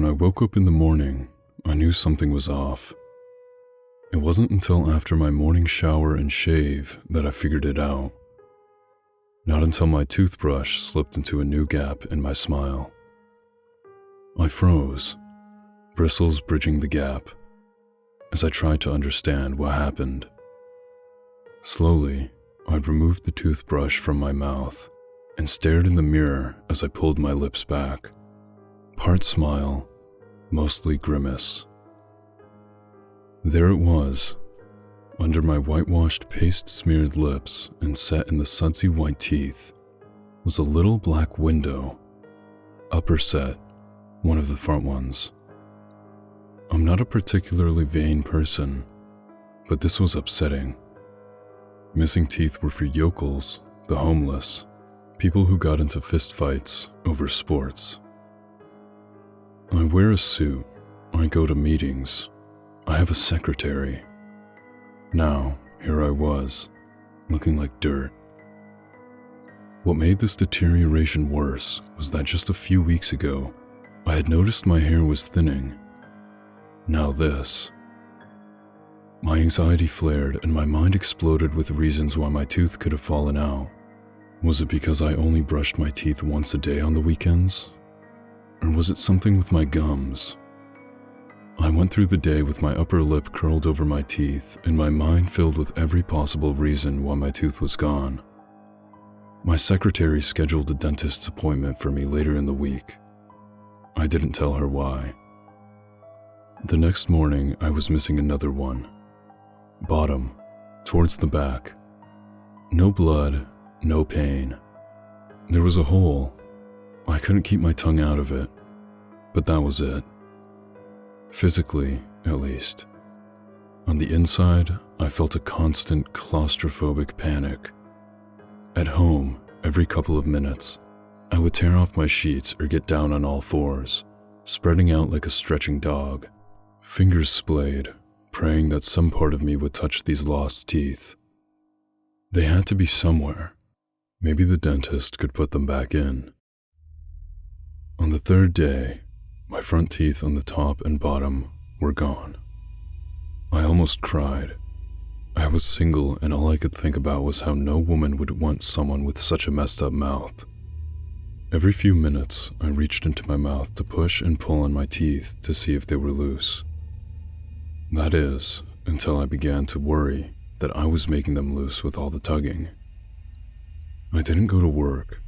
When I woke up in the morning, I knew something was off. It wasn't until after my morning shower and shave that I figured it out. Not until my toothbrush slipped into a new gap in my smile. I froze, bristles bridging the gap, as I tried to understand what happened. Slowly, I'd removed the toothbrush from my mouth and stared in the mirror as I pulled my lips back. Part smile, mostly grimace. There it was, under my whitewashed paste-smeared lips and set in the sudsy white teeth, was a little black window. Upper set, one of the front ones. I'm not a particularly vain person, but this was upsetting. Missing teeth were for yokels, the homeless, people who got into fistfights over sports. I wear a suit, I go to meetings, I have a secretary. Now, here I was, looking like dirt. What made this deterioration worse was that just a few weeks ago, I had noticed my hair was thinning. Now this. My anxiety flared and my mind exploded with reasons why my tooth could have fallen out. Was it because I only brushed my teeth once a day on the weekends? Or was it something with my gums? I went through the day with my upper lip curled over my teeth and my mind filled with every possible reason why my tooth was gone. My secretary scheduled a dentist's appointment for me later in the week. I didn't tell her why. The next morning, I was missing another one. Bottom, towards the back. No blood, no pain. There was a hole. I couldn't keep my tongue out of it, but that was it. Physically, at least. On the inside, I felt a constant claustrophobic panic. At home, every couple of minutes, I would tear off my sheets or get down on all fours, spreading out like a stretching dog, fingers splayed, praying that some part of me would touch these lost teeth. They had to be somewhere. Maybe the dentist could put them back in. On the third day, my front teeth on the top and bottom were gone. I almost cried. I was single and all I could think about was how no woman would want someone with such a messed up mouth. Every few minutes, I reached into my mouth to push and pull on my teeth to see if they were loose. That is, until I began to worry that I was making them loose with all the tugging. I didn't go to work.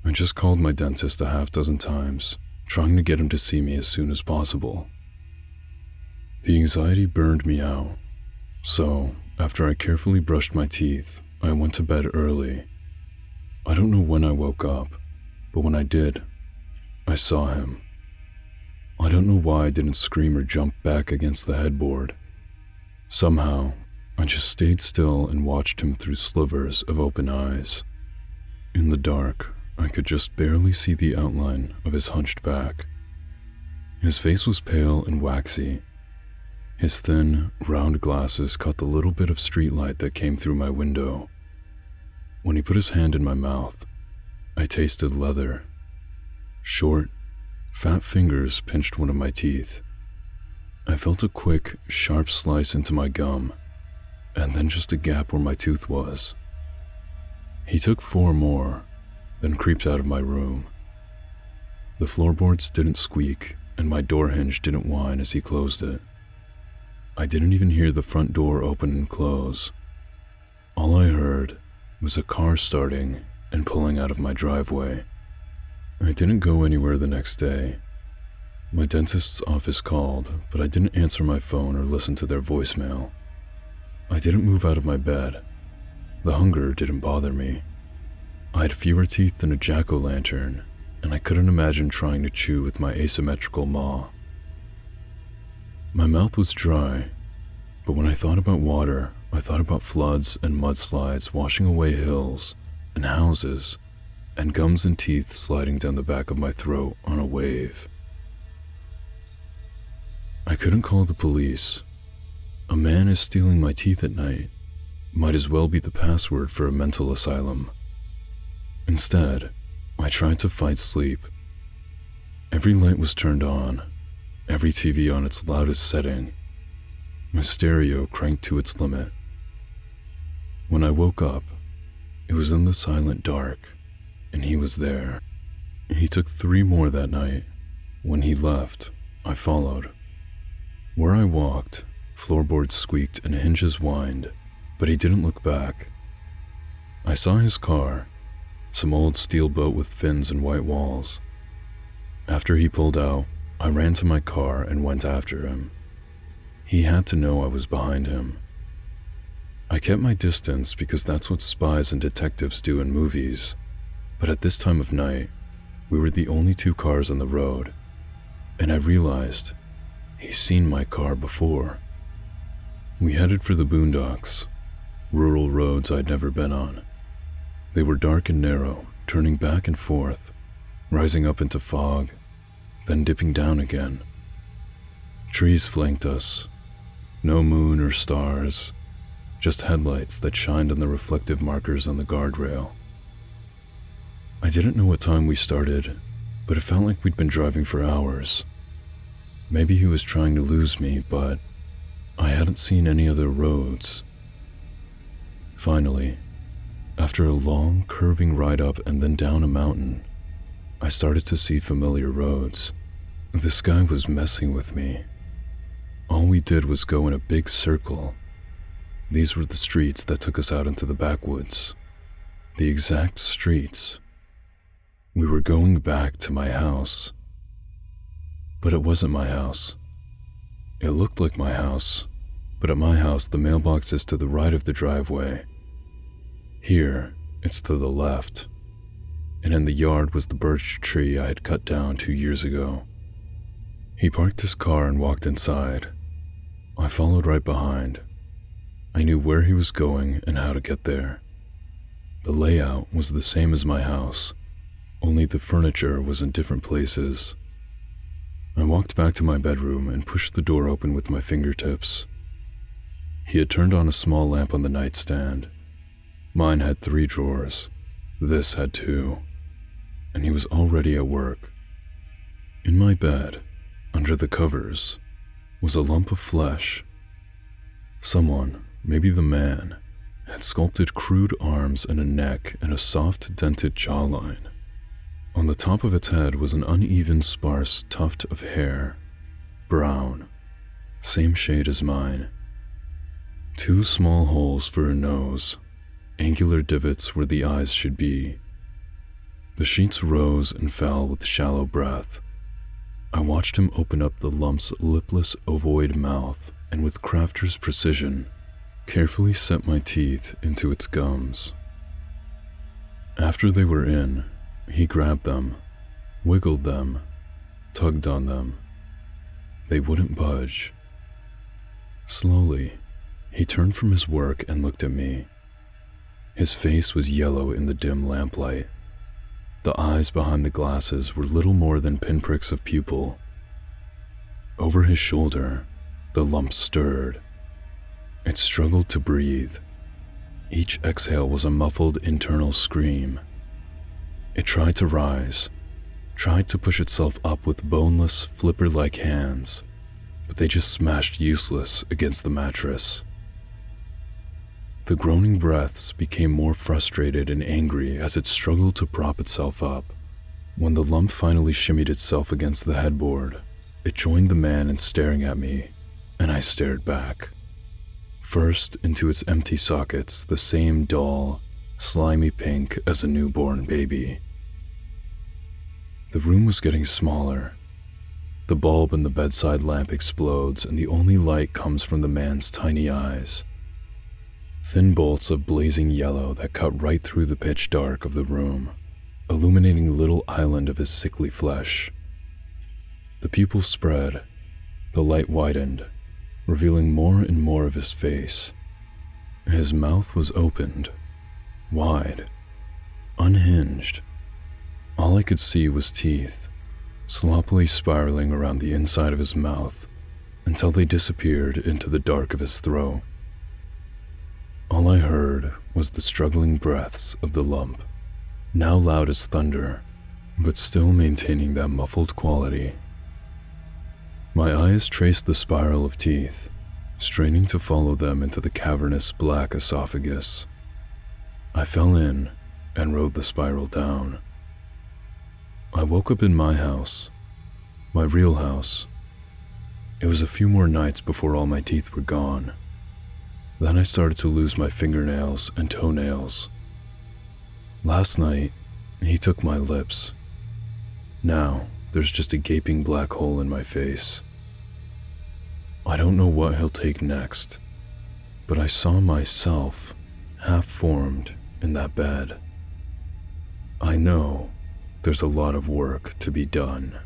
I just called my dentist a half dozen times, trying to get him to see me as soon as possible. The anxiety burned me out, so after I carefully brushed my teeth, I went to bed early. I don't know when I woke up, but when I did, I saw him. I don't know why I didn't scream or jump back against the headboard. Somehow, I just stayed still and watched him through slivers of open eyes. In the dark, I could just barely see the outline of his hunched back. His face was pale and waxy. His thin, round glasses caught the little bit of streetlight that came through my window. When he put his hand in my mouth, I tasted leather. Short, fat fingers pinched one of my teeth. I felt a quick, sharp slice into my gum, and then just a gap where my tooth was. He took 4 more, then creeped out of my room. The floorboards didn't squeak, and my door hinge didn't whine as he closed it. I didn't even hear the front door open and close. All I heard was a car starting and pulling out of my driveway. I didn't go anywhere the next day. My dentist's office called, but I didn't answer my phone or listen to their voicemail. I didn't move out of my bed. The hunger didn't bother me. I had fewer teeth than a jack-o'-lantern, and I couldn't imagine trying to chew with my asymmetrical maw. My mouth was dry, but when I thought about water, I thought about floods and mudslides washing away hills and houses, and gums and teeth sliding down the back of my throat on a wave. I couldn't call the police. A man is stealing my teeth at night might as well be the password for a mental asylum. Instead, I tried to fight sleep. Every light was turned on, every TV on its loudest setting, my stereo cranked to its limit. When I woke up, it was in the silent dark, and he was there. He took 3 more that night. When he left, I followed. Where I walked, floorboards squeaked and hinges whined, but he didn't look back. I saw his car, some old steel boat with fins and white walls. After he pulled out, I ran to my car and went after him. He had to know I was behind him. I kept my distance because that's what spies and detectives do in movies, but at this time of night, we were the only 2 cars on the road, and I realized he's seen my car before. We headed for the boondocks, rural roads I'd never been on. They were dark and narrow, turning back and forth, rising up into fog, then dipping down again. Trees flanked us, no moon or stars, just headlights that shined on the reflective markers on the guardrail. I didn't know what time we started, but it felt like we'd been driving for hours. Maybe he was trying to lose me, but I hadn't seen any other roads. Finally, after a long, curving ride up and then down a mountain, I started to see familiar roads. This guy was messing with me. All we did was go in a big circle. These were the streets that took us out into the backwoods. The exact streets. We were going back to my house. But it wasn't my house. It looked like my house, but at my house the mailbox is to the right of the driveway. Here, it's to the left. And in the yard was the birch tree I had cut down 2 years ago. He parked his car and walked inside. I followed right behind. I knew where he was going and how to get there. The layout was the same as my house, only the furniture was in different places. I walked back to my bedroom and pushed the door open with my fingertips. He had turned on a small lamp on the nightstand. Mine had 3 drawers. This had 2. And he was already at work. In my bed, under the covers, was a lump of flesh. Someone, maybe the man, had sculpted crude arms and a neck and a soft, dented jawline. On the top of its head was an uneven, sparse tuft of hair, brown, same shade as mine. 2 small holes for a nose, angular divots where the eyes should be. The sheets rose and fell with shallow breath. I watched him open up the lump's lipless, ovoid mouth and with crafter's precision, carefully set my teeth into its gums. After they were in, he grabbed them, wiggled them, tugged on them. They wouldn't budge. Slowly, he turned from his work and looked at me. His face was yellow in the dim lamplight. The eyes behind the glasses were little more than pinpricks of pupil. Over his shoulder, the lump stirred. It struggled to breathe. Each exhale was a muffled internal scream. It tried to rise, tried to push itself up with boneless, flipper-like hands, but they just smashed useless against the mattress. The groaning breaths became more frustrated and angry as it struggled to prop itself up. When the lump finally shimmied itself against the headboard, it joined the man in staring at me, and I stared back. First into its empty sockets, the same dull, slimy pink as a newborn baby. The room was getting smaller. The bulb in the bedside lamp explodes and the only light comes from the man's tiny eyes. Thin bolts of blazing yellow that cut right through the pitch dark of the room, illuminating a little island of his sickly flesh. The pupils spread, the light widened, revealing more and more of his face. His mouth was opened, wide, unhinged. All I could see was teeth, sloppily spiraling around the inside of his mouth until they disappeared into the dark of his throat. All I heard was the struggling breaths of the lump, now loud as thunder, but still maintaining that muffled quality. My eyes traced the spiral of teeth, straining to follow them into the cavernous black esophagus. I fell in and rode the spiral down. I woke up in my house, my real house. It was a few more nights before all my teeth were gone. Then I started to lose my fingernails and toenails. Last night, he took my lips. Now, there's just a gaping black hole in my face. I don't know what he'll take next, but I saw myself half-formed in that bed. I know there's a lot of work to be done.